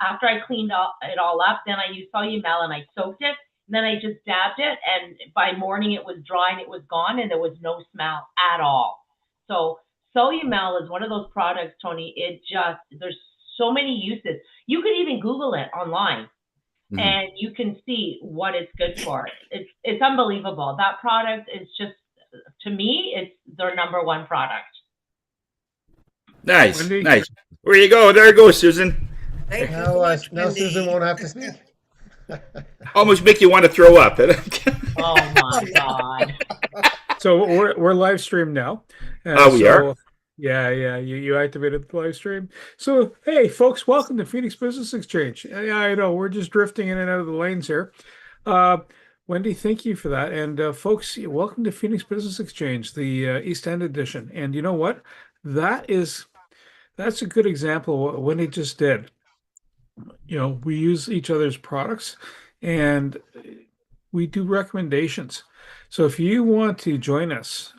after I cleaned it all up, then I used Solumel and I soaked it. And then I just dabbed it, and by morning it was dry and it was gone, and there was no smell at all. So Solumel is one of those products, Tony. There's so many uses. You could even Google it online, and you can see what it's good for. It's unbelievable. That product is just, to me, it's their number one product. Nice, Wendy? nice. Where you go? There goes Susan. Thank you Now, so much, now Wendy. Susan won't have to speak. Almost make you want to throw up. Oh my God. So we're live stream now. We are? Yeah. You activated the live stream. So hey, folks, welcome to Phoenix Business Exchange. Yeah, I know we're just drifting in and out of the lanes here. Wendy, thank you for that. And folks, welcome to Phoenix Business Exchange, the East End edition. And you know what? That's a good example of what Wendy just did. You know, we use each other's products and we do recommendations. So if you want to join us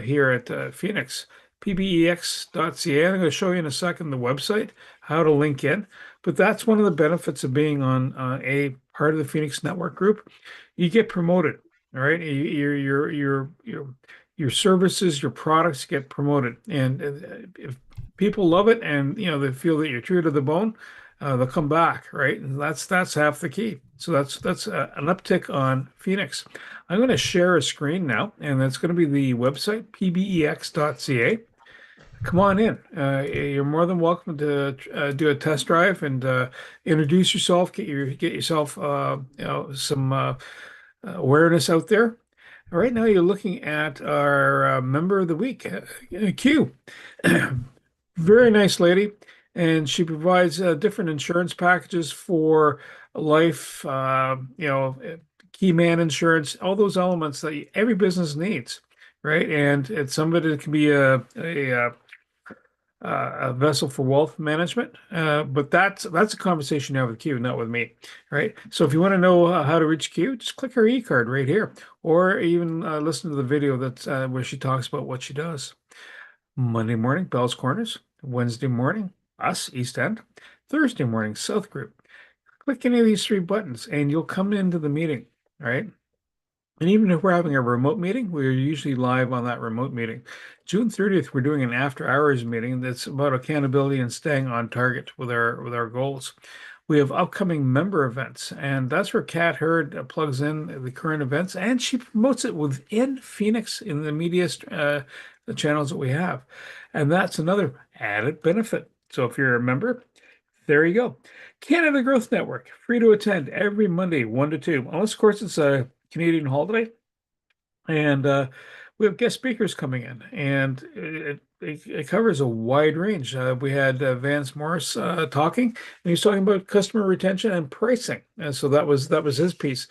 here at Phoenix, pbex.ca, I'm going to show you in a second the website, how to link in. But that's one of the benefits of being on a part of the Phoenix Network Group. You get promoted, all right? Your services, your products get promoted. And if people love it and, you know, they feel that you're true to the bone, they'll come back, right? And that's half the key. So that's an uptick on Phoenix. I'm going to share a screen now, and that's going to be the website, pbex.ca. Come on in. You're more than welcome to do a test drive and introduce yourself. Get yourself some awareness out there. Right now, you're looking at our member of the week, Q. Very nice lady. And she provides different insurance packages for life, key man insurance, all those elements that every business needs, right? And some of it can be a vessel for wealth management, but that's a conversation you have with Q, not with me, right? So if you want to know how to reach Q, just click her e-card right here, or even listen to the video that's where she talks about what she does. Monday morning, Bell's Corners. Wednesday morning, us, East End. Thursday morning, South Group. Click any of these three buttons and you'll come into the meeting, right? And even if we're having a remote meeting, we're usually live on that remote meeting. June 30th, we're doing an after hours meeting that's about accountability and staying on target with our goals. We have upcoming member events, and that's where Kat Hurd plugs in the current events, and she promotes it within Phoenix in the media the channels that we have. And that's another added benefit. So if you're a member, there you go. Canada Growth Network, free to attend every Monday, 1 to 2, unless, of course, it's a Canadian holiday. And we have guest speakers coming in, and it covers a wide range. We had Vance Morris talking, and he was talking about customer retention and pricing. And so that was his piece.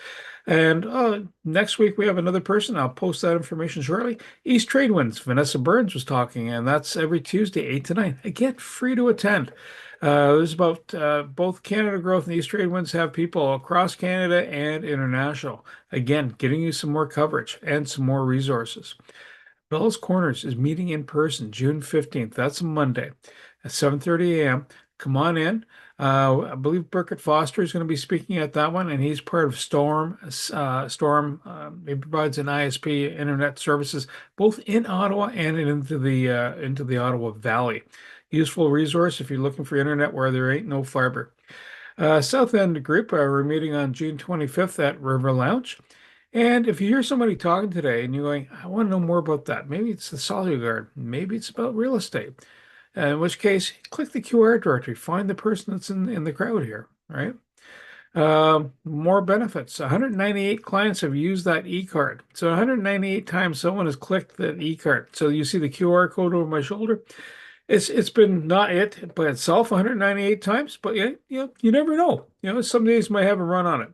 And next week we have another person. I'll post that information shortly. East Tradewinds, Vanessa Burns was talking, and that's every Tuesday, 8 to 9. Again, free to attend. There's about both Canada Growth and East Tradewinds have people across Canada and international. Again, getting you some more coverage and some more resources. Bell's Corners is meeting in person June 15th. That's a Monday at 7:30 a.m. Come on in. I believe Burkett Foster is going to be speaking at that one, and he's part of Storm. He provides an ISP internet services both in Ottawa and into the Ottawa Valley. Useful resource if you're looking for internet where there ain't no fiber. South End Group, we're meeting on June 25th at River Lounge. And if you hear somebody talking today and you're going, I want to know more about that, maybe it's the Solid Guard, maybe it's about real estate, in which case, click the QR directory, find the person that's in the crowd here, right? More benefits. 198 clients have used that e-card. So 198 times someone has clicked that e-card. So you see the QR code over my shoulder. It's been not it by itself 198 times, but you never know. Some days might have a run on it.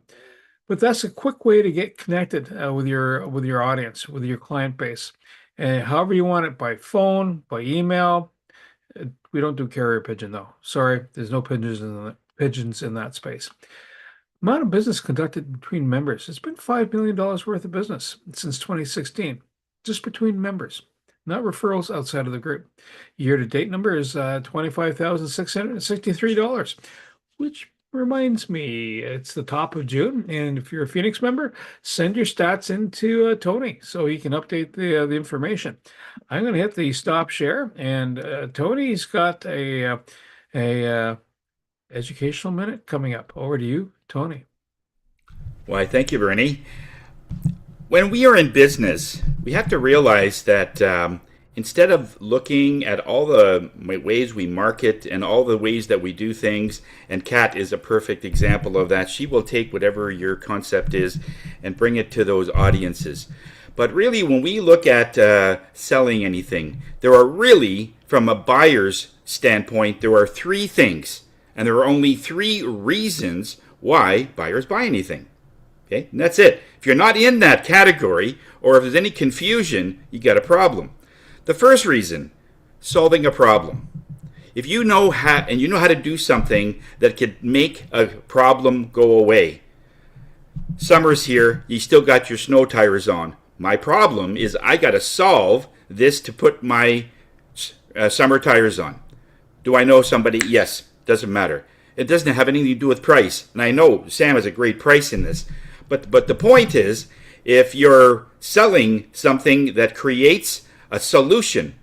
But that's a quick way to get connected with your audience, with your client base. And however you want it, by phone, by email. We don't do carrier pigeon though. Sorry, there's no pigeons in that space. Amount of business conducted between members. It's been $5 million worth of business since 2016, just between members, not referrals outside of the group. Year-to-date number is $25,663. which reminds me, it's the top of June, and if you're a Phoenix member, send your stats into Tony so he can update the information. I'm going to hit the stop share, and Tony's got a educational minute coming up. Over to you, Tony. Why, thank you, Bernie. When we are in business, we have to realize that instead of looking at all the ways we market and all the ways that we do things, and Kat is a perfect example of that, she will take whatever your concept is and bring it to those audiences. But really, when we look at selling anything, there are really, from a buyer's standpoint, there are three things, and there are only three reasons why buyers buy anything. Okay, and that's it. If you're not in that category, or if there's any confusion, you got a problem. The first reason, solving a problem. If you know how to do something that could make a problem go away. Summer's here, you still got your snow tires on. My problem is I got to solve this to put my summer tires on. Do I know somebody? Yes, doesn't matter. It doesn't have anything to do with price. And I know Sam has a great price in this. But the point is, if you're selling something that creates a solution,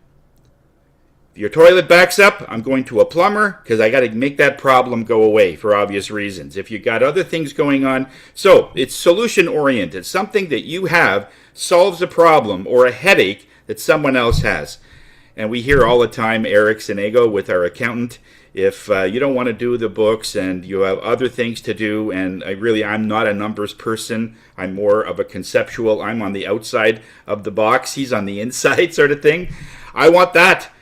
if your toilet backs up, I'm going to a plumber because I got to make that problem go away for obvious reasons. If you got other things going on, so it's solution oriented. Something that you have solves a problem or a headache that someone else has. And we hear all the time, Eric Sinego with our accountant, if you don't want to do the books and you have other things to do, and I'm not a numbers person, I'm more of a conceptual, I'm on the outside of the box, he's on the inside sort of thing. I want that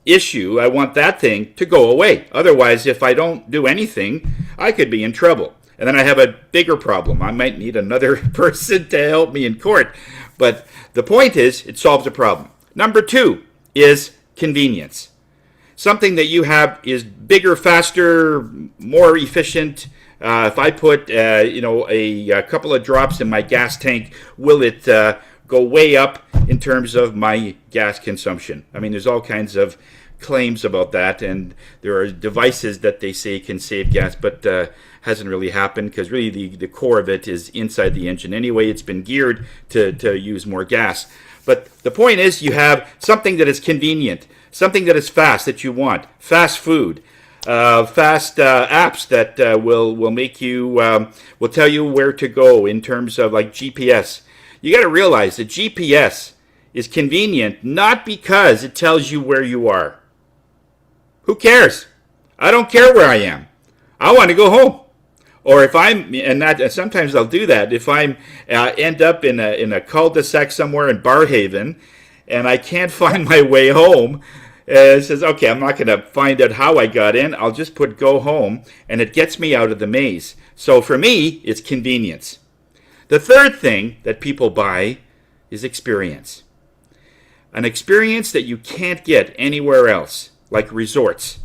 issue, I want that thing to go away. Otherwise, if I don't do anything, I could be in trouble. And then I have a bigger problem. I might need another person to help me in court. But the point is, it solves a problem. Number two is convenience. Something that you have is bigger, faster, more efficient. If I put, a couple of drops in my gas tank, will it go way up in terms of my gas consumption? I mean, there's all kinds of claims about that, and there are devices that they say can save gas, but hasn't really happened because really the core of it is inside the engine. Anyway, it's been geared to use more gas. But the point is, you have something that is convenient, something that is fast that you want, fast food, fast apps that will make you will tell you where to go in terms of like GPS. You got to realize that GPS is convenient not because it tells you where you are. Who cares? I don't care where I am. I want to go home. Or if sometimes I'll do that. If I'm end up in a cul-de-sac somewhere in Barhaven, and I can't find my way home, it says, okay, I'm not going to find out how I got in. I'll just put go home, and it gets me out of the maze. So for me, it's convenience. The third thing that people buy is experience. An experience that you can't get anywhere else, like resorts.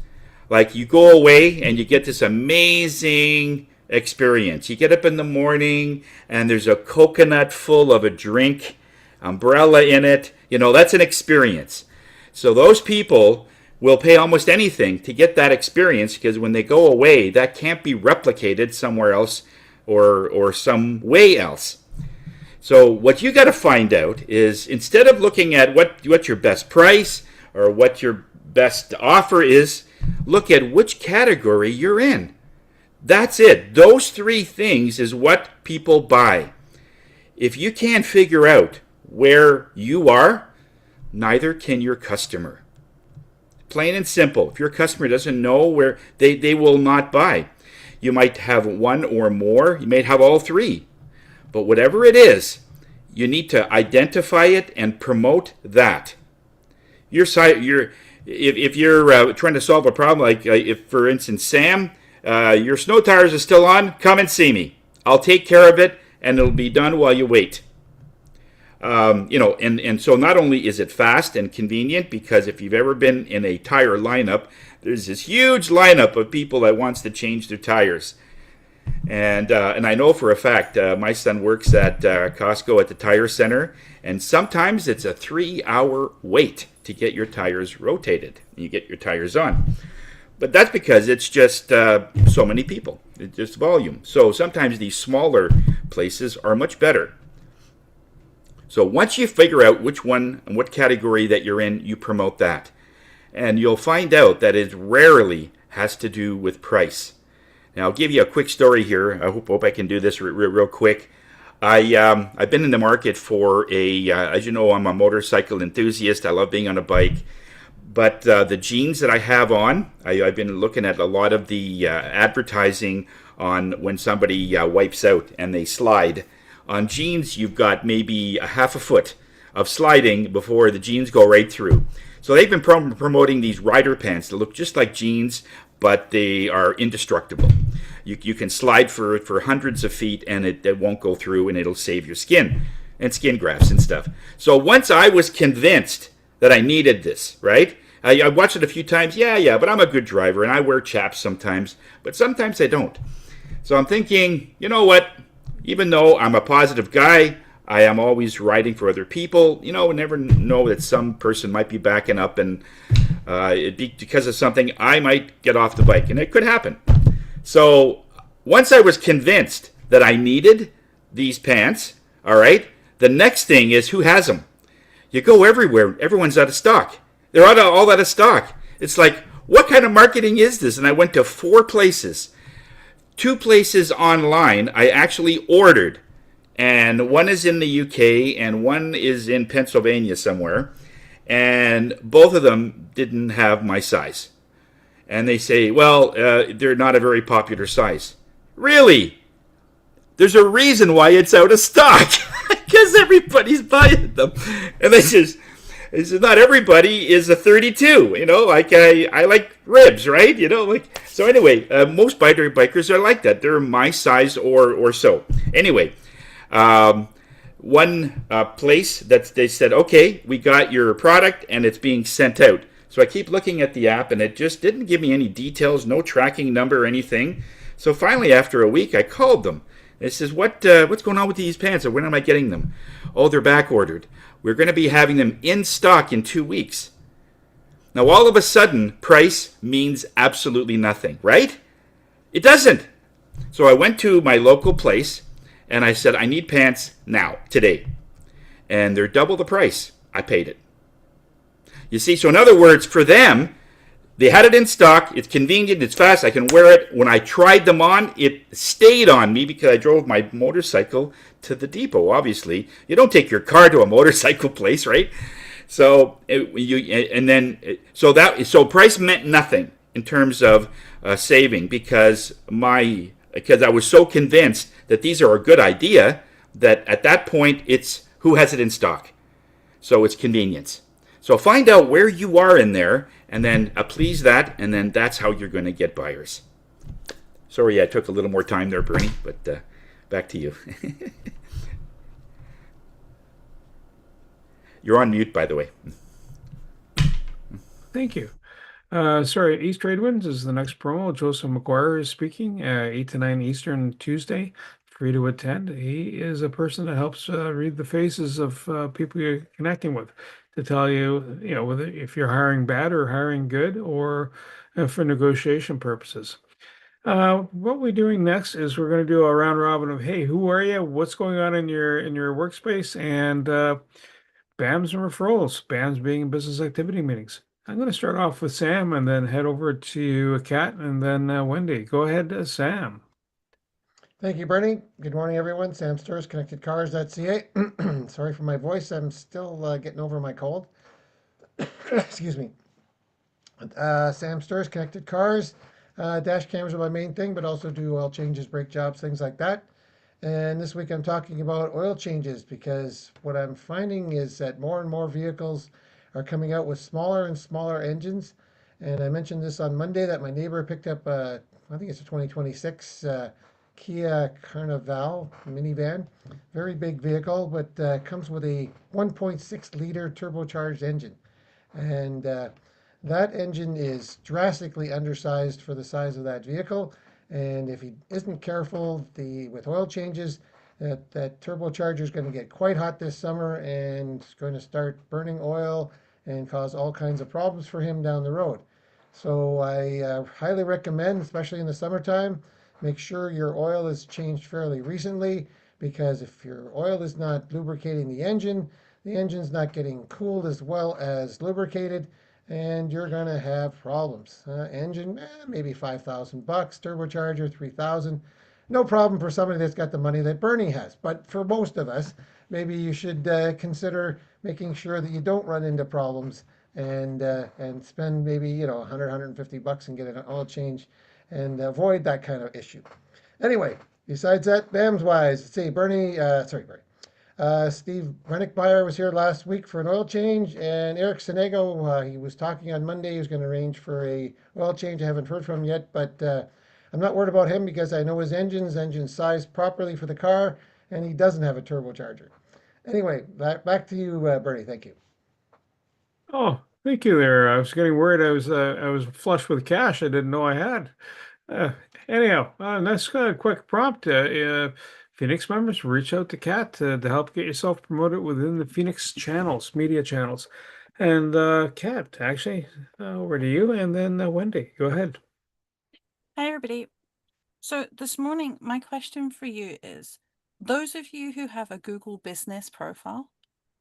Like you go away and you get this amazing experience. You get up in the morning and there's a coconut full of a drink, umbrella in it. That's an experience. So those people will pay almost anything to get that experience because when they go away, that can't be replicated somewhere else or some way else. So what you got to find out is instead of looking at what your best price or what your best offer is, look at which category you're in. That's it. Those three things is what people buy. If you can't figure out where you are, neither can your customer. Plain and simple. If your customer doesn't know where, they will not buy. You might have one or more. You may have all three. But whatever it is, you need to identify it and promote that. If you're trying to solve a problem, like if, for instance, Sam, your snow tires are still on, come and see me. I'll take care of it, and it'll be done while you wait. And so not only is it fast and convenient, because if you've ever been in a tire lineup, there's this huge lineup of people that wants to change their tires. And I know for a fact, my son works at Costco at the tire center, and sometimes it's a 3-hour wait to get your tires rotated. You get your tires on. But that's because it's just so many people. It's just volume. So sometimes these smaller places are much better. So once you figure out which one and what category that you're in, you promote that. And you'll find out that it rarely has to do with price. Now, I'll give you a quick story here. I hope I can do this real quick. I've been in the market for as you know, I'm a motorcycle enthusiast. I love being on a bike. But the jeans that I have on, I've been looking at a lot of the advertising on when somebody wipes out and they slide. On jeans, you've got maybe a half a foot of sliding before the jeans go right through. So they've been promoting these rider pants that look just like jeans, but they are indestructible. You can slide for hundreds of feet and it won't go through, and it'll save your skin and skin grafts and stuff. So once I was convinced that I needed this, right? I watched it a few times. Yeah, but I'm a good driver and I wear chaps sometimes, but sometimes I don't. So I'm thinking, you know what? Even though I'm a positive guy, I am always riding for other people. You know, never know that some person might be backing up and it'd be because of something, I might get off the bike, and it could happen. So once I was convinced that I needed these pants, all right, the next thing is who has them? You go everywhere. Everyone's out of stock. They're all out of stock. It's like, what kind of marketing is this? And I went to 4 places. 2 places online I actually ordered. And one is in the UK and one is in Pennsylvania somewhere. And both of them didn't have my size. And they say, well, they're not a very popular size. Really? There's a reason why it's out of stock. Because everybody's buying them. And they said, not everybody is a 32. You know, like I like ribs, right? You know, like, so anyway, most bikers are like that. They're my size or so. Anyway, one place that they said, okay, we got your product and it's being sent out. So I keep looking at the app and it just didn't give me any details, no tracking number or anything. So finally, after a week, I called them. They says, what's going on with these pants? Or when am I getting them? Oh, they're back ordered. We're going to be having them in stock in 2 weeks. Now, all of a sudden, price means absolutely nothing, right? It doesn't. So I went to my local place and I said, I need pants now, today. And they're double the price. I paid it. You see, so in other words, for them, they had it in stock. It's convenient. It's fast. I can wear it. When I tried them on, it stayed on me because I drove my motorcycle to the depot, obviously. You don't take your car to a motorcycle place, right? So so price meant nothing in terms of saving because I was so convinced that these are a good idea that at that point it's who has it in stock. So it's convenience. So find out where you are in there and then please that, and then that's how you're going to get buyers. Sorry, I took a little more time there, Bernie, but back to you. You're on mute, by the way. Thank you. Sorry, East Trade Winds is the next promo. Joseph McGuire is speaking, 8 to 9 Eastern Tuesday. Free to attend. He is a person that helps read the faces of people you're connecting with to tell you, you know, whether if you're hiring bad or hiring good or for negotiation purposes. What we're doing next is we're going to do a round robin of, hey, who are you? What's going on in your workspace? And BAMs and referrals, BAMs being business activity meetings. I'm going to start off with Sam and then head over to Kat and then Wendy. Go ahead, Sam. Thank you, Bernie. Good morning, everyone. Sam Sturz, ConnectedCars.ca. Sorry for my voice. I'm still getting over my cold. Excuse me. Sam Sturz, Connected Cars. Dash cameras are my main thing, but also do oil changes, brake jobs, things like that. And this week I'm talking about oil changes because what I'm finding is that more and more vehicles are coming out with smaller and smaller engines. And I mentioned this on Monday that my neighbor picked up I think it's a 2026 Kia Carnival minivan. Very big vehicle, but comes with a 1.6 liter turbocharged engine. And that engine is drastically undersized for the size of that vehicle. And if he isn't careful with oil changes, that turbocharger is going to get quite hot this summer and it's going to start burning oil and cause all kinds of problems for him down the road. So I highly recommend, especially in the summertime, make sure your oil is changed fairly recently, because if your oil is not lubricating the engine's not getting cooled as well as lubricated, and you're gonna have problems. Engine, maybe $5,000, turbocharger 3,000. No problem for somebody that's got the money that Bernie has. But for most of us, maybe you should consider making sure that you don't run into problems and spend maybe 100, $150 and get an oil change and avoid that kind of issue. Anyway, besides that, BAMS wise, let's see, Bernie. Steve Rennickmeyer was here last week for an oil change, and Eric Senego, he was talking on Monday. He was going to arrange for a oil change. I haven't heard from him yet, but I'm not worried about him because I know his engine's sized properly for the car, and he doesn't have a turbocharger. Anyway, back to you, Bernie. Thank you. Oh, thank you there. I was getting worried. I was flush with cash. I didn't know I had. Uh, anyhow, that's a quick prompt. Phoenix members, reach out to Kat to help get yourself promoted within the Phoenix channels, media channels. And Kat, actually, over to you, and then Wendy, go ahead. Hi, everybody. So this morning, my question for you is, those of you who have a Google business profile,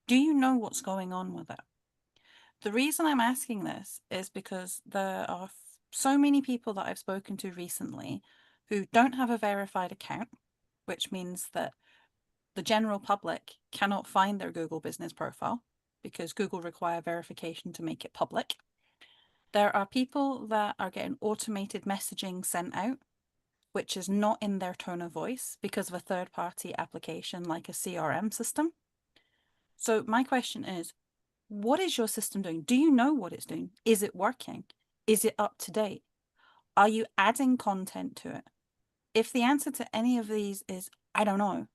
do you know what's going on with it? The reason I'm asking this is because there are so many people that I've spoken to recently who don't have a verified account, which means that the general public cannot find their Google business profile because Google require verification to make it public. There are people that are getting automated messaging sent out, which is not in their tone of voice because of a third-party application like a CRM system. So my question is, what is your system doing? Do you know what it's doing? Is it working? Is it up to date? Are you adding content to it? If the answer to any of these is, I don't know,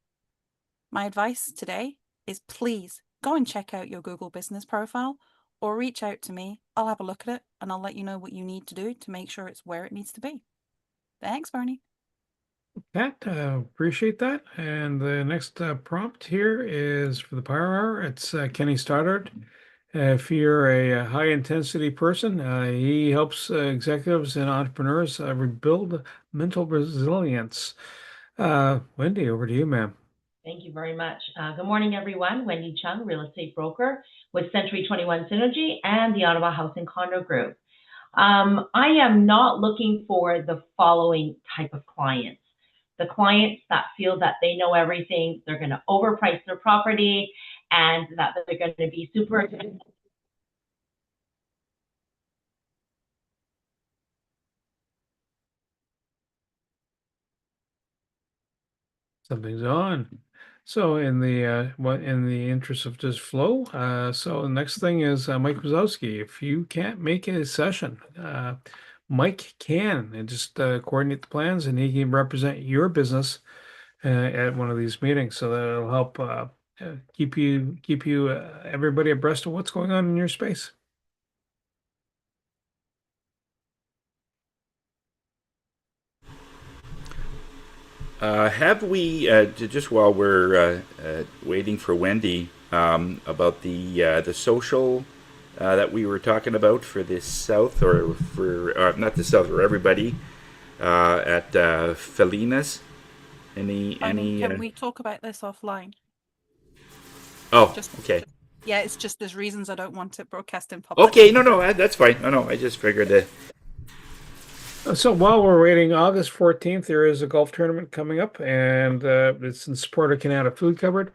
my advice today is please go and check out your Google business profile or reach out to me. I'll have a look at it and I'll let you know what you need to do to make sure it's where it needs to be. Thanks, Bernie. Kat, appreciate that. And the next prompt here is for the Power Hour. It's Kenny Stoddard. If you're a high intensity person, he helps executives and entrepreneurs rebuild mental resilience. Wendy, over to you, ma'am. Thank you very much. Good morning, everyone. Wendy Chung, real estate broker with Century 21 Synergy and the Ottawa House and Condo Group. I am not looking for the following type of clients. The clients that feel that they know everything, they're going to overprice their property, and that they're going to be super. Something's on. So in the interest of just flow, so the next thing is Mike Wazowski. If you can't make a session, Mike can and just coordinate the plans, and he can represent your business at one of these meetings. So that'll help keep you everybody abreast of what's going on in your space. Have we just while we're waiting for Wendy about the social that we were talking about for the South or for not the South for everybody at Felina's? Can we talk about this offline? Oh, okay. Yeah, it's just there's reasons I don't want it broadcast in public. Okay, no, that's fine. No, I just figured that. So while we're waiting, August 14th, there is a golf tournament coming up, and it's in support of Canada Food Cupboard.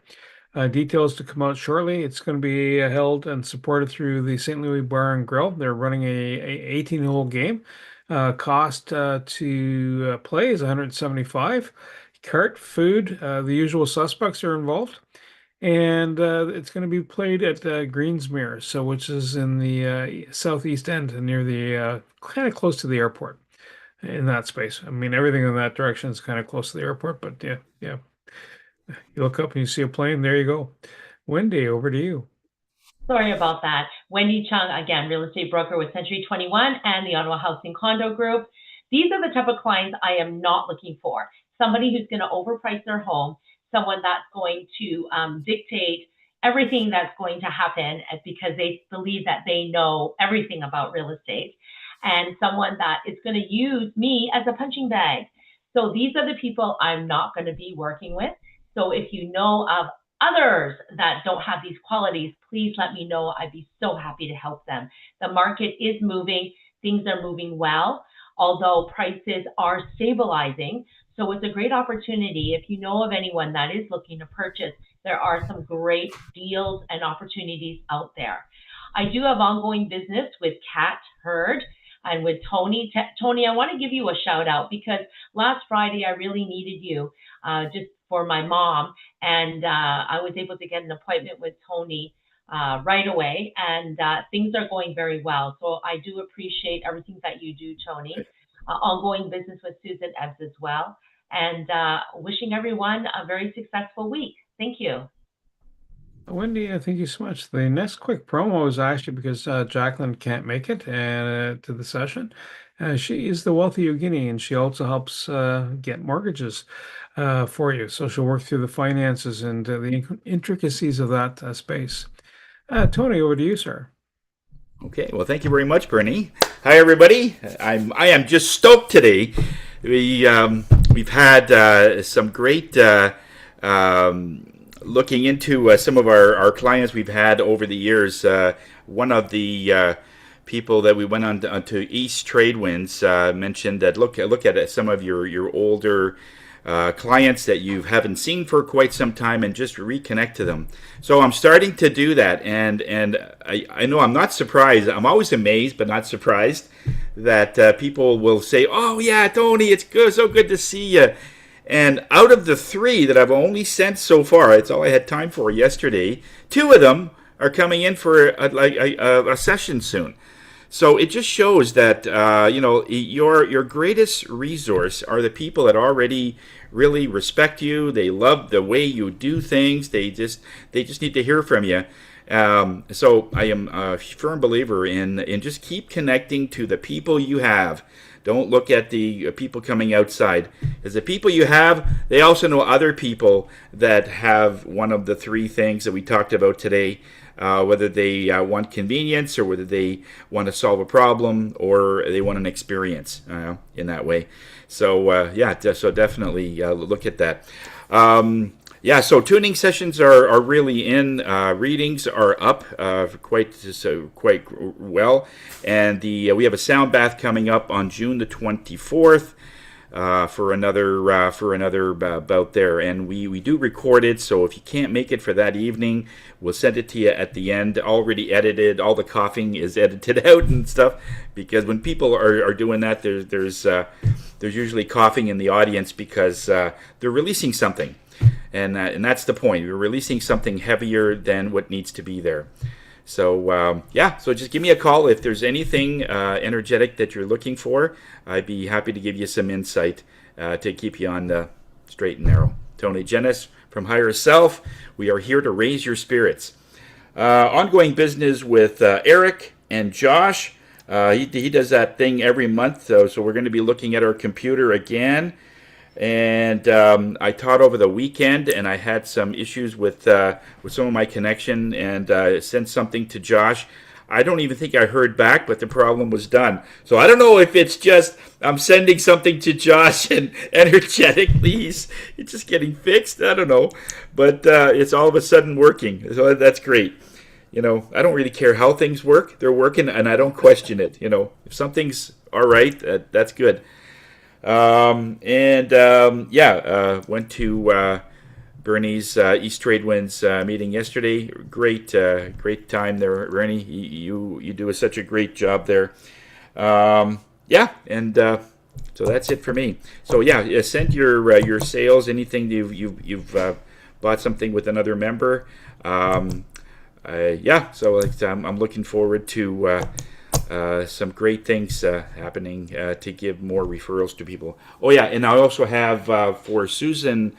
Details to come out shortly. It's going to be held and supported through the St. Louis Bar and Grill. They're running a 18-hole game. Cost to play is $175. Cart, food, the usual suspects are involved. And it's going to be played at Greensmere, which is in the southeast end, near the kind of close to the airport. In that space, I mean, everything in that direction is kind of close to the airport. But yeah. You look up and you see a plane. There you go. Wendy, over to you. Sorry about that. Wendy Chung, again, real estate broker with Century 21 and the Ottawa House and Condo Group. These are the type of clients I am not looking for. Somebody who's going to overprice their home, someone that's going to dictate everything that's going to happen because they believe that they know everything about real estate. and someone that is going to use me as a punching bag. So these are the people I'm not going to be working with. So if you know of others that don't have these qualities, please let me know. I'd be so happy to help them. The market is moving, things are moving well, although prices are stabilizing. So it's a great opportunity. If you know of anyone that is looking to purchase, there are some great deals and opportunities out there. I do have ongoing business with Kat Hurd and with Tony. Tony, I want to give you a shout out because last Friday I really needed you just for my mom, and I was able to get an appointment with Tony right away, and things are going very well. So I do appreciate everything that you do, Tony. Ongoing business with Susan Ebbs as well, and wishing everyone a very successful week. Thank you. Wendy, thank you so much. The next quick promo is actually because Jacqueline can't make it to the session. She is the wealthy Yogini, and she also helps get mortgages for you. So she'll work through the finances and the intricacies of that space. Tony, over to you, sir. Okay, well, thank you very much, Bernie. Hi, everybody. I am just stoked today. We've had some great looking into some of our clients we've had over the years. One of the people that we went on to East Tradewinds mentioned that look at some of your older clients that you haven't seen for quite some time and just reconnect to them. So I'm starting to do that, and I know I'm not surprised. I'm always amazed, but not surprised that people will say, "Oh yeah, Tony, it's good, so good to see you." And out of the 3 that I've only sent so far, it's all I had time for yesterday. 2 of them are coming in for a session soon. So it just shows that your greatest resource are the people that already really respect you. They love the way you do things. They just need to hear from you. So I am a firm believer in just keep connecting to the people you have. Don't look at the people coming outside. As the people you have, they also know other people that have one of the 3 things that we talked about today. Whether they want convenience or whether they want to solve a problem or they want an experience in that way. So so definitely look at that. So tuning sessions are really in. Readings are up quite well, and we have a sound bath coming up on June the 24th. For another bout there, and we do record it. So if you can't make it for that evening, we'll send it to you at the end, already edited. All the coughing is edited out and stuff, because when people are doing that, there's usually coughing in the audience because they're releasing something, and that's the point. We're releasing something heavier than what needs to be there. So so just give me a call if there's anything energetic that you're looking for. I'd be happy to give you some insight to keep you on the straight and narrow. Tony Jennis from Higher Self. We are here to raise your spirits. Ongoing business with Eric and Josh. He does that thing every month, so we're going to be looking at our computer again. And I taught over the weekend, and I had some issues with some of my connection, and sent something to Josh. I don't even think I heard back, but the problem was done. So I don't know if it's just I'm sending something to Josh and energetically it's just getting fixed. I don't know, but it's all of a sudden working. So that's great. I don't really care how things work. They're working, and I don't question it. If something's all right, that's good. Went to Bernie's East Tradewinds meeting yesterday. Great time there, Bernie. You do such a great job there. So that's it for me. So send your sales, anything you've bought something with another member. So I'm looking forward to some great things happening to give more referrals to people. Oh yeah, and I also have for Susan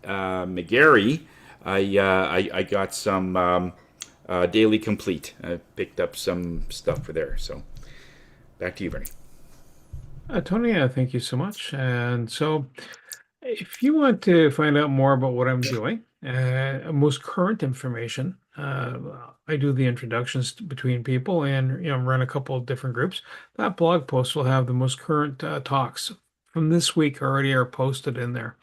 McGarry, I got some Daily Complete. I picked up some stuff for there. So back to you, Bernie. Tony, thank you so much. And so if you want to find out more about what I'm doing, most current information, I do the introductions between people and run a couple of different groups. That blog post will have the most current talks from this week already are posted in there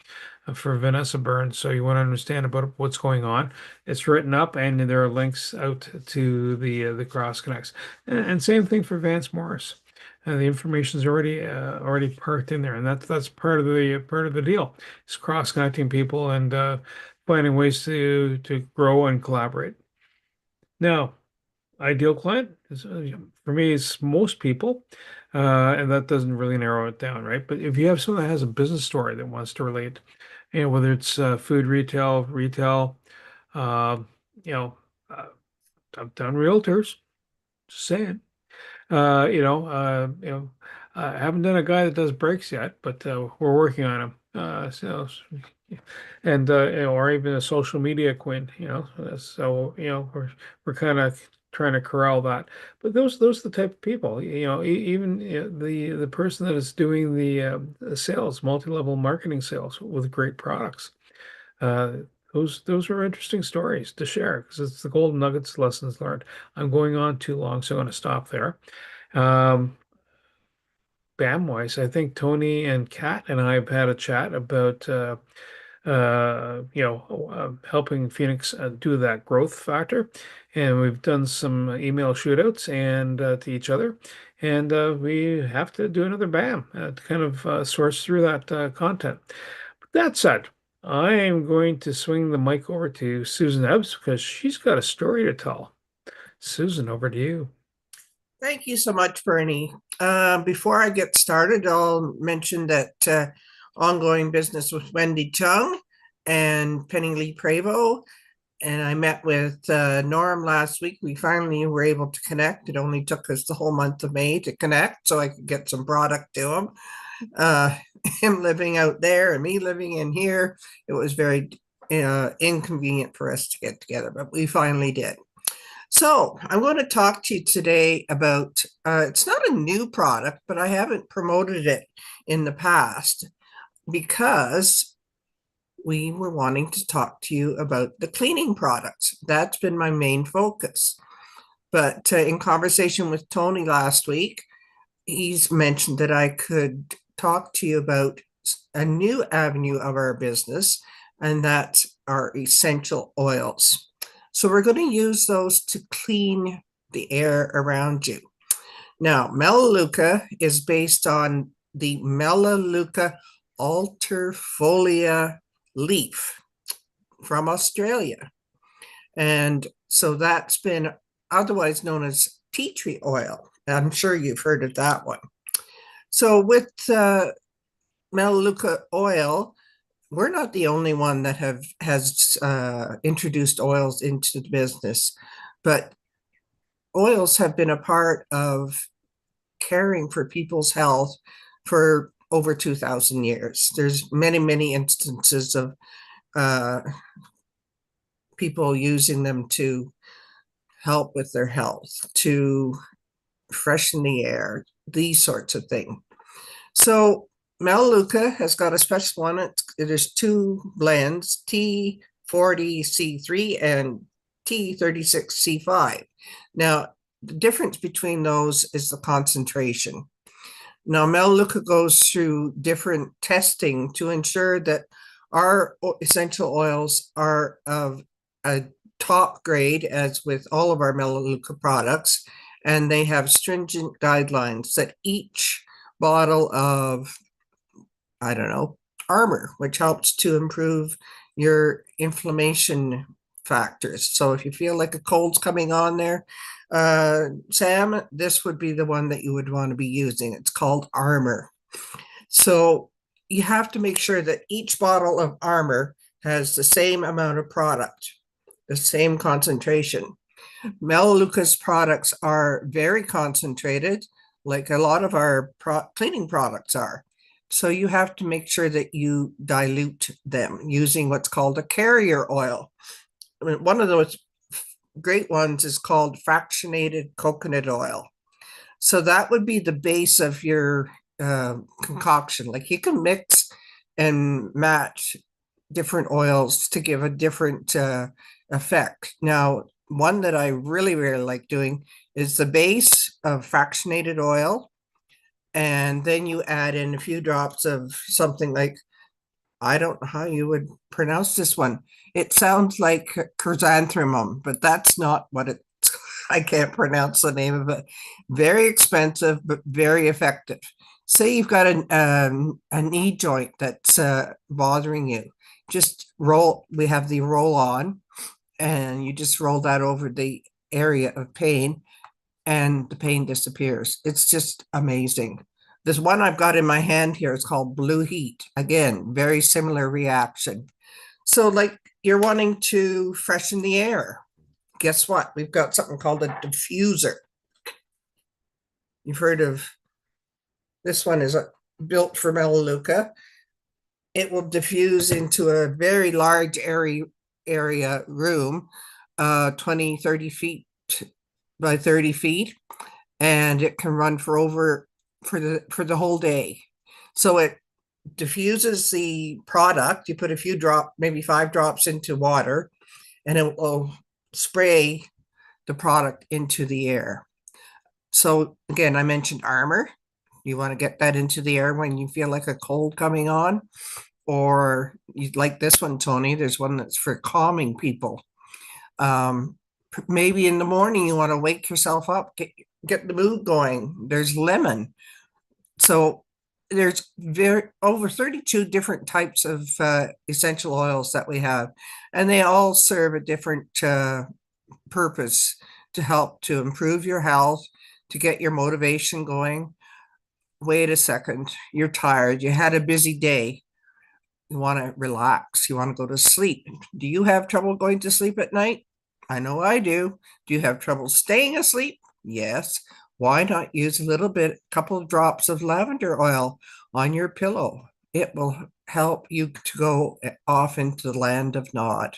for Vanessa Burns. So you want to understand about what's going on. It's written up, and there are links out to the cross connects. And same thing for Vance Morris. The information is already parked in there, and that's part of the deal. It's cross connecting people and finding ways to grow and collaborate. Now, ideal client is for me is most people, and that doesn't really narrow it down, right? But if you have someone that has a business story that wants to relate, whether it's food retail, uh, you know, uh, I've done realtors, just saying. Uh, you know, uh, you know, I haven't done a guy that does brakes yet, but we're working on him. And or even a social media queen, so we're kind of trying to corral that. But those are the type of people, even the person that is doing the sales, multi-level marketing sales with great products. Uh, those are interesting stories to share because it's the golden nuggets, lessons learned. I'm going on too long, so I'm going to stop there. Um, BAM-wise, I think Tony and Kat and I have had a chat about helping Phoenix do that growth factor. And we've done some email shootouts and to each other. And we have to do another BAM to kind of source through that content. But that said, I am going to swing the mic over to Susan Ebbs because she's got a story to tell. Susan, over to you. Thank you so much, Bernie. Before I get started, I'll mention that ongoing business with Wendy Chung and Penny Lee Prevo. And I met with Norm last week. We finally were able to connect. It only took us the whole month of May to connect so I could get some product to him. Him living out there and me living in here, it was very inconvenient for us to get together, but we finally did. So I'm going to talk to you today about, it's not a new product, but I haven't promoted it in the past because we were wanting to talk to you about the cleaning products. That's been my main focus. But in conversation with Tony last week, he's mentioned that I could talk to you about a new avenue of our business, and that's our essential oils. So we're going to use those to clean the air around you. Now, Melaleuca is based on the Melaleuca altifolia leaf from Australia. And so that's been otherwise known as tea tree oil. I'm sure you've heard of that one. So with Melaleuca oil, we're not the only one that has introduced oils into the business, but oils have been a part of caring for people's health for over 2,000 years. There's many, many instances of people using them to help with their health, to freshen the air, these sorts of things. So Melaleuca has got a special one. There's two blends, T40C3 and T36C5. Now, the difference between those is the concentration. Now, Melaleuca goes through different testing to ensure that our essential oils are of a top grade, as with all of our Melaleuca products, and they have stringent guidelines that each bottle of, I don't know, Armor, which helps to improve your inflammation factors. So if you feel like a cold's coming on there, Sam, this would be the one that you would want to be using. It's called Armor. So you have to make sure that each bottle of Armor has the same amount of product, the same concentration. Melaleuca's products are very concentrated, like a lot of our cleaning products are. So you have to make sure that you dilute them using what's called a carrier oil. I mean, one of those great ones is called fractionated coconut oil. So that would be the base of your concoction. Like you can mix and match different oils to give a different effect. Now, one that I really, really like doing is the base of fractionated oil. And then you add in a few drops of something like, I don't know how you would pronounce this one. It sounds like chrysanthemum, but that's not what it, I can't pronounce the name of it. Very expensive, but very effective. Say you've got a knee joint that's bothering you. Just roll, we have the roll on, and you just roll that over the area of pain, and the pain disappears. It's just amazing. This one I've got in my hand here is called Blue Heat. Again, very similar reaction. So, like, you're wanting to freshen the air. Guess what? We've got something called a diffuser. You've heard of this one, is built for Melaleuca. It will diffuse into a very large area room, 20, 30 feet by 30 feet, and it can run for the whole day. So it diffuses the product. You put a few drops, maybe 5 drops into water, and it will spray the product into the air. So again, I mentioned armor. You want to get that into the air when you feel like a cold coming on, or you like this one, Tony. There's one that's for calming people. Maybe in the morning you want to wake yourself up, get the mood going. There's lemon. So there's over 32 different types of essential oils that we have, and they all serve a different purpose to help to improve your health, to get your motivation going. Wait a second, you're tired, you had a busy day, you want to relax, you want to go to sleep. Do you have trouble going to sleep at night? I know I do. Do you have trouble staying asleep? Yes. Why not use a little bit, couple of drops of lavender oil on your pillow? It will help you to go off into the land of Nod.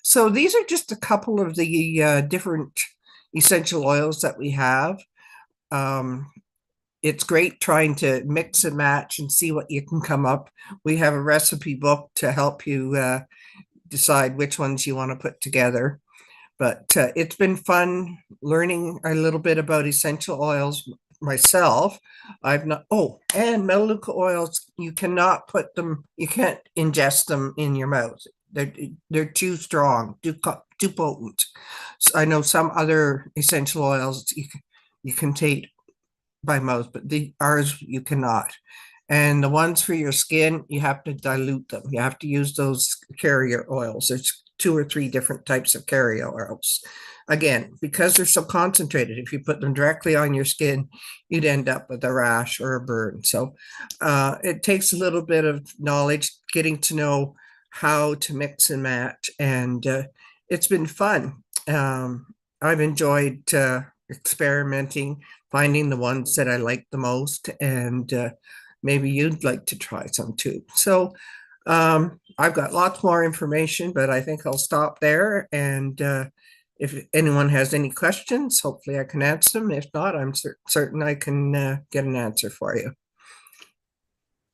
So these are just a couple of the different essential oils that we have. It's great trying to mix and match and see what you can come up. We have a recipe book to help you decide which ones you want to put together. But it's been fun learning a little bit about essential oils myself. I've not, oh, and Melaleuca oils, you cannot put them, you can't ingest them in your mouth. They're too strong, too potent. So I know some other essential oils you can take by mouth, but ours you cannot. And the ones for your skin, you have to dilute them. You have to use those carrier oils. There's 2 or 3 different types of carrier oils. Again, because they're so concentrated, if you put them directly on your skin, you'd end up with a rash or a burn. So it takes a little bit of knowledge, getting to know how to mix and match, and it's been fun. I've enjoyed experimenting, finding the ones that I like the most, and maybe you'd like to try some too. So I've got lots more information, but I think I'll stop there. And if anyone has any questions, hopefully I can answer them. If not, I'm certain I can get an answer for you.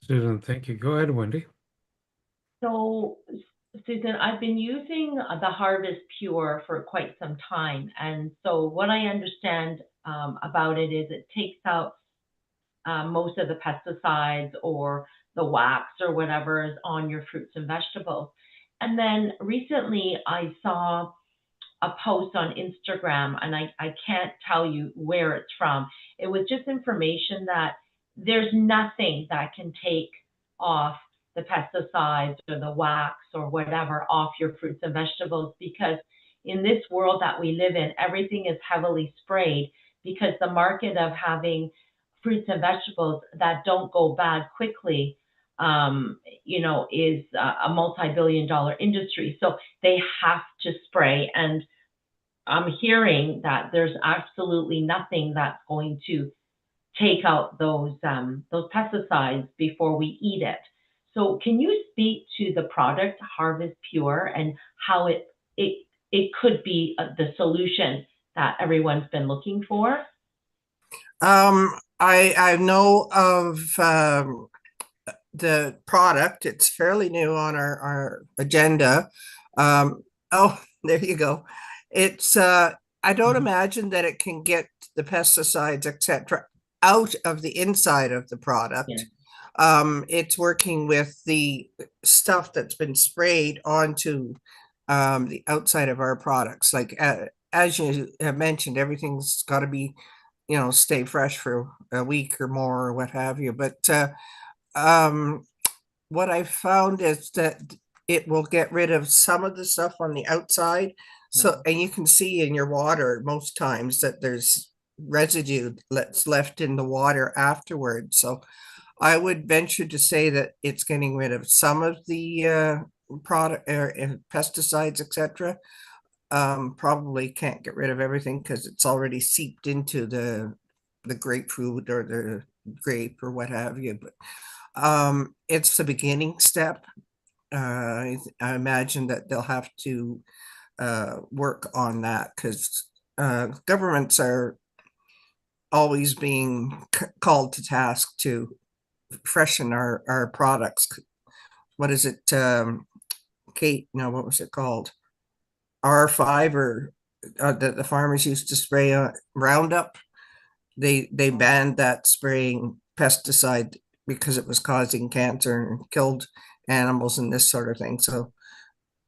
Susan, thank you. Go ahead, Wendy. So, Susan, I've been using the Harvest Pure for quite some time. And so what I understand about it is it takes out most of the pesticides or the wax or whatever is on your fruits and vegetables. And then recently I saw a post on Instagram, and I can't tell you where it's from. It was just information that there's nothing that can take off the pesticides or the wax or whatever off your fruits and vegetables, because in this world that we live in, everything is heavily sprayed, because the market of having fruits and vegetables that don't go bad quickly, is a multi-billion-dollar industry. So they have to spray. And I'm hearing that there's absolutely nothing that's going to take out those pesticides before we eat it. So can you speak to the product Harvest Pure and how it could be the solution that everyone's been looking for? I know of the product. It's fairly new on our agenda. Oh, there you go. It's I don't imagine that it can get the pesticides, etc., out of the inside of the product. Yeah. It's working with the stuff that's been sprayed onto the outside of our products. Like as you have mentioned, everything's got to be, stay fresh for a week or more or what have you. But what I found is that it will get rid of some of the stuff on the outside. So, and you can see in your water most times that there's residue that's left in the water afterwards. So I would venture to say that it's getting rid of some of the product pesticides, etc. Probably can't get rid of everything because it's already seeped into the grapefruit or the grape or what have you. But it's the beginning step. I imagine that they'll have to work on that because governments are always being called to task to freshen our products. What is it, Kate? No, what was it called? R5 or that the farmers used to spray Roundup. They banned that spraying pesticide because it was causing cancer and killed animals and this sort of thing. So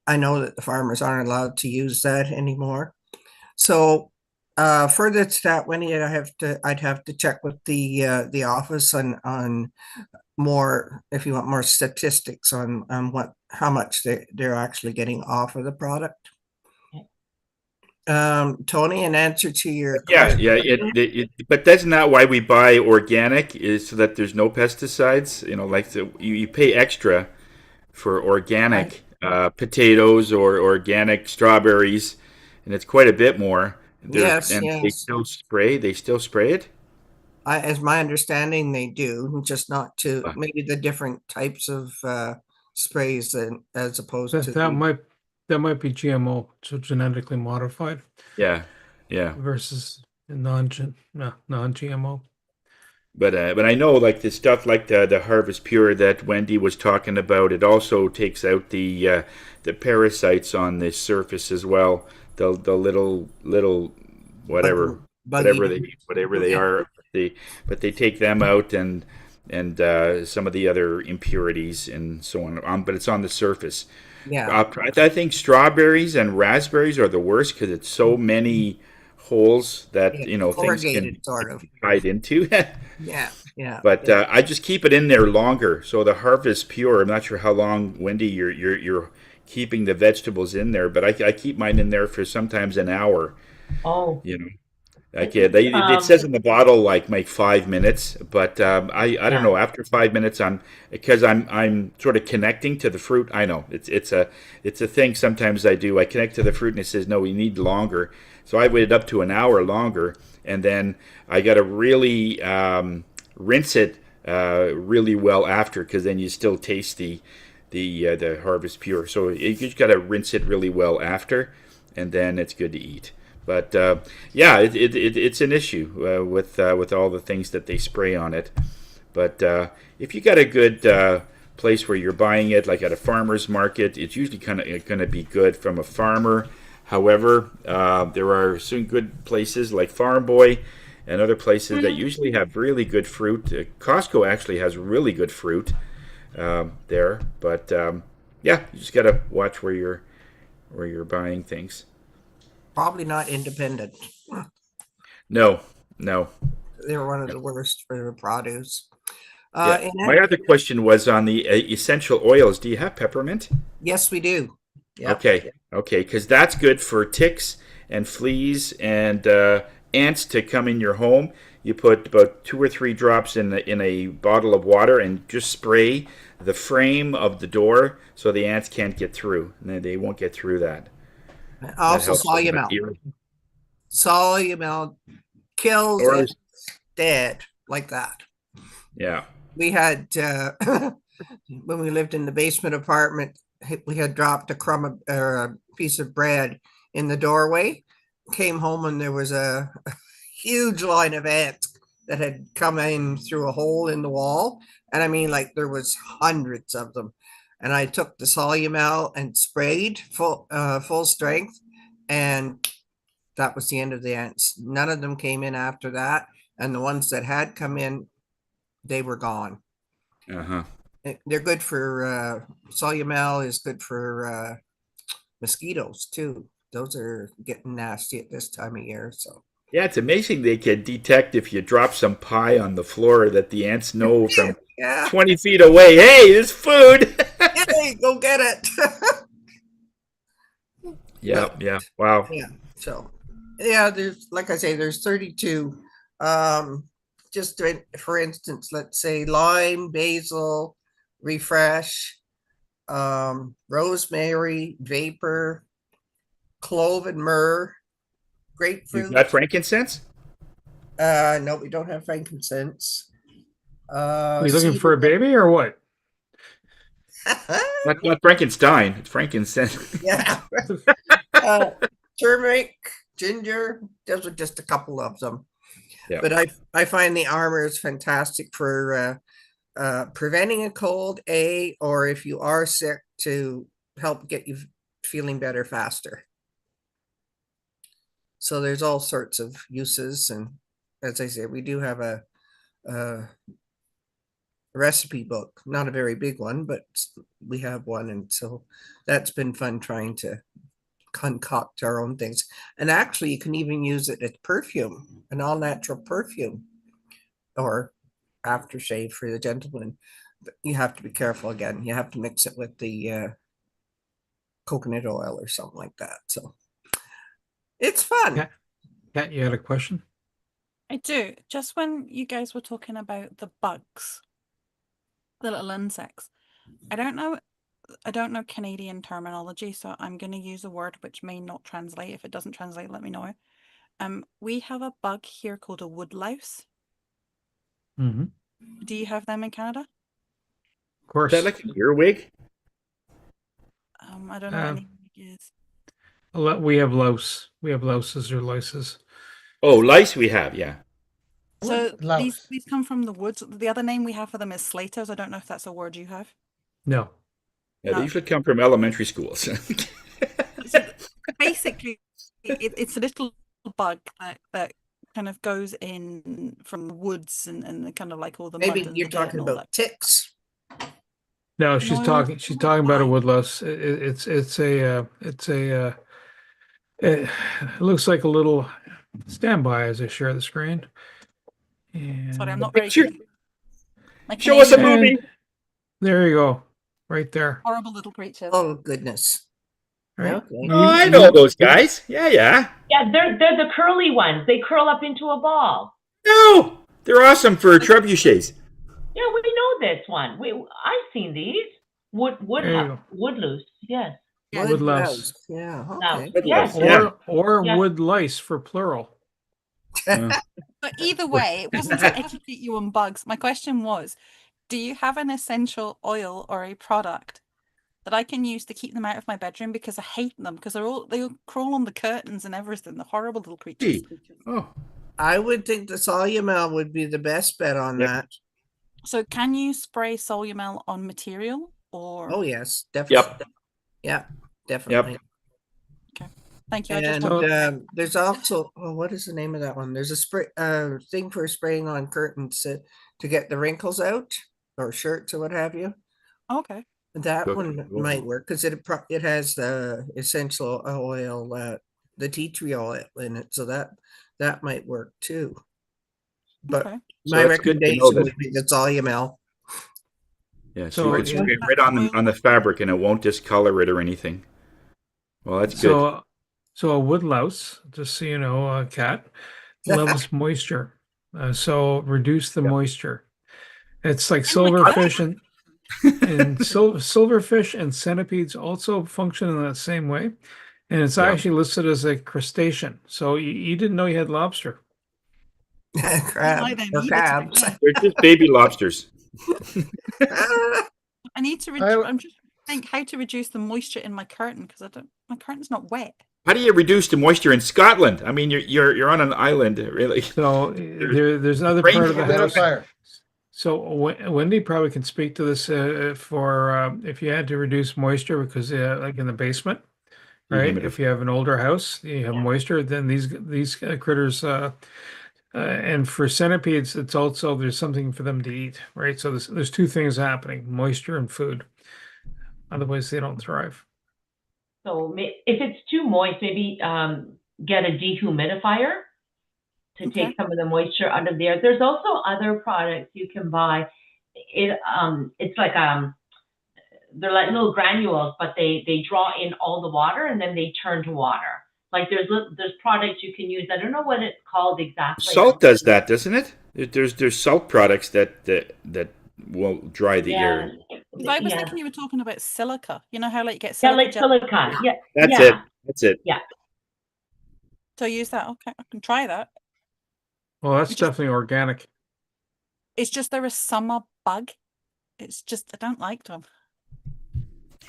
I know that the farmers aren't allowed to use that anymore. So further to that, Winnie, I'd have to check with the office on more, if you want more statistics on how much they're actually getting off of the product. Tony, in answer to your Yeah, question. yeah. But that's not why we buy organic, is so that there's no pesticides. Like you pay extra for organic potatoes or organic strawberries, and it's quite a bit more. Yes, And yes. they still spray it. As my understanding, they do, just not to Uh, maybe the different types of sprays as opposed to That might be GMO, so genetically modified, Yeah, yeah. versus non-GMO. But I know like the stuff like the Harvest Pure that Wendy was talking about. It also takes out the parasites on the surface as well. The little whatever buggy. whatever they Yeah, are. But they take them out and some of the other impurities and so on. But it's on the surface. yeah, I think strawberries and raspberries are the worst because it's so many holes that yeah. things can Corrugated sort of. hide into. Yeah, yeah, But yeah. I just keep it in there longer. So the Harvest Pure, I'm not sure how long, Wendy, you're keeping the vegetables in there, but I keep mine in there for sometimes an hour. Oh, You know, I like yeah, think, it says in the bottle like make 5 minutes, but I don't yeah. know. After 5 minutes, because I'm sort of connecting to the fruit. I know it's a thing. Sometimes I do. I connect to the fruit and it says no, we need longer. So I waited up to an hour longer, and then I got to really rinse it really well after, because then you still taste the Harvest Pure. So you just got to rinse it really well after, and then it's good to eat. But yeah, it's an issue with all the things that they spray on it. But if you got a good place where you're buying it, like at a farmer's market, it's usually kind of going to be good from a farmer. However, there are some good places like Farm Boy and other places that usually have really good fruit. Costco actually has really good fruit there. But yeah, you just got to watch where you're buying things. Probably not independent. No, no. They're one of the worst for the produce. Yeah. And My other question was on the essential oils. Do you have peppermint? yes, we do. Yeah. Okay, okay, because that's good for ticks and fleas and ants to come in your home. You put about 2 or 3 drops in a bottle of water and just spray the frame of the door so the ants can't get through. And they won't get through that. That Also, helps a lot. Solumel kills Or it dead like that. yeah, We had when we lived in the basement apartment, we had dropped a crumb of, or a piece of bread in the doorway. Came home and there was a huge line of ants that had come in through a hole in the wall, and I mean, like there was hundreds of them. And I took the Solumel and sprayed full strength, and that was the end of the ants. None of them came in after that. And the ones that had come in, they were gone. Uh-huh. They're good for Solumel is good for mosquitoes too. Those are getting nasty at this time of year. So Yeah, it's amazing they can detect if you drop some pie on the floor that the ants know from yeah, 20 feet away, hey, there's food. hey, go get it. Yeah, But yeah. Wow. yeah, so yeah, there's like I say, there's 32. Just for instance, let's say lime, basil, refresh, rosemary, vapor, clove and myrrh, You've grapefruit. got frankincense? No, we don't have frankincense. Are you looking for a Cedar. baby or what? Not Frankenstein. It's frankincense. Yeah. Turmeric, ginger. Those are just a couple of them. Yeah. But I find the armor is fantastic for preventing a cold, or if you are sick, to help get you feeling better faster. So there's all sorts of uses, and as I said, we do have a recipe book, not a very big one, but we have one, and so that's been fun trying to concoct our own things. And actually, you can even use it as perfume, an all natural perfume, or aftershave for the gentleman. But you have to be careful again. You have to mix it with the coconut oil or something like that. So it's fun. Yeah. Kat, you had a question? I do. Just when you guys were talking about the bugs, the little insects, I don't know Canadian terminology, so I'm going to use a word which may not translate. If it doesn't translate, let me know. We have a bug here called a woodlouse. Mm-hmm. Do you have them in Canada? Of course. Is that like an earwig? I don't know what any is. We have louse. We have louses or lices. Oh, lice we have, yeah. So Woodlouse. these come from the woods. The other name we have for them is slaters. I don't know if that's a word you have. No. Yeah, No. they usually come from elementary schools. So basically, it's a little bug that kind of goes in from the woods and kind of like all the Maybe mud and you're the dirt talking and all about ticks. No, she's No, talking. She's talking about a woodlouse. It looks like a little standby as I share the screen. And Sorry, I'm not very Picture. good. My Show us a Canadian movie. there you go, right there. horrible little creatures. Oh goodness. Right. Okay. Oh, I know those guys. Yeah, yeah. Yeah, they're the curly ones. They curl up into a ball. No, they're awesome for trebuchets. Yeah, we know this one. I've seen these. There you Woodlouse. Yes. Yeah. Woodlouse. Yeah. Now, Okay. yes. Yeah. Or Yeah. wood lice for plural. But either way, it wasn't to educate you on bugs. My question was, do you have an essential oil or a product that I can use to keep them out of my bedroom? Because I hate them because they crawl on the curtains and everything. They're horrible little creatures. Oh, I would think the Solumel would be the best bet on Yep. that. So can you spray Solumel on material or? Oh yes, definitely. Yep. Yeah, definitely. Thank you. I just And wanted there's also what is the name of that one? There's a spray thing for spraying on curtains to get the wrinkles out, or shirts or what have you. okay. That Good. one might work because it has the essential oil, the tea tree oil in it, so that might work too. But Okay. So my that's good to know recommendation that- would be the Solumel. yeah. So So you can it- spray it right on the fabric, and it won't discolor it or anything. Well, that's good. So a woodlouse, just so you know, Kat, loves moisture. So reduce the moisture. It's like In my silverfish and silverfish and centipedes also function in that same way. And it's Yeah. actually listed as a crustacean. So you didn't know you had lobster. Crab then or either, to be crabs. fair. They're just baby lobsters. I need to I'm just think how to reduce the moisture in my curtain because my curtain's not wet. How do you reduce the moisture in Scotland? I mean, you're on an island, really. So there's another part of the rainforest. house. Fire. So Wendy probably can speak to this for if you had to reduce moisture because like in the basement, right? Dehumidifier. If you have an older house, you have Yeah. moisture, then these critters, and for centipedes, it's also there's something for them to eat, right? So there's two things happening: moisture and food. Otherwise, they don't thrive. So if it's too moist, maybe get a dehumidifier to Okay. take some of the moisture out of there. There's also other products you can buy. It's like they're like little granules, but they draw in all the water and then they turn to water. Like there's products you can use. I don't know what it's called exactly. Salt does that, doesn't it? There's salt products that will dry the Yeah, air. Because I was yeah, thinking you were talking about silica. You know how like you get yeah, silica like gel? silica. Yeah, That's yeah, it. That's it. yeah. So use that. Okay, I can try that. Well, that's It's just, definitely organic. it's just they're a summer bug. It's just I don't like them.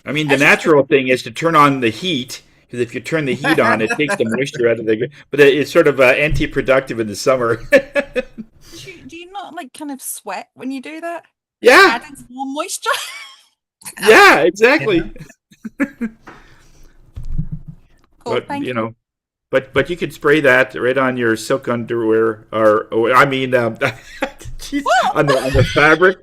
I mean, the As you said, natural thing is to turn on the heat, because if you turn the heat on, it takes the moisture out of the. But it's sort of anti-productive in the summer. do you not like kind of sweat when you do that? Yeah, Adding more moisture. yeah, exactly. Cool. But Thank you you. know, but you could spray that right on your silk underwear, or I mean, geez, on the fabric.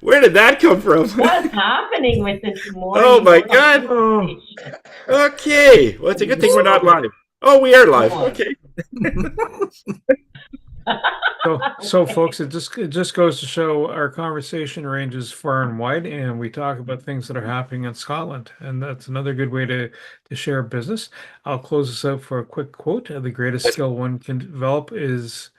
Where did that come from? What's happening with this morning? Oh my God. Oh, Okay, well, it's a good thing we're not live. Oh, we are live. Boy. Okay. so folks, it just goes to show our conversation ranges far and wide, and we talk about things that are happening in Scotland, and that's another good way to share business. I'll close this out for a quick quote. The greatest skill one can develop is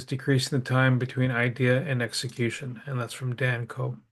decreasing the time between idea and execution, and that's from Dan Coe.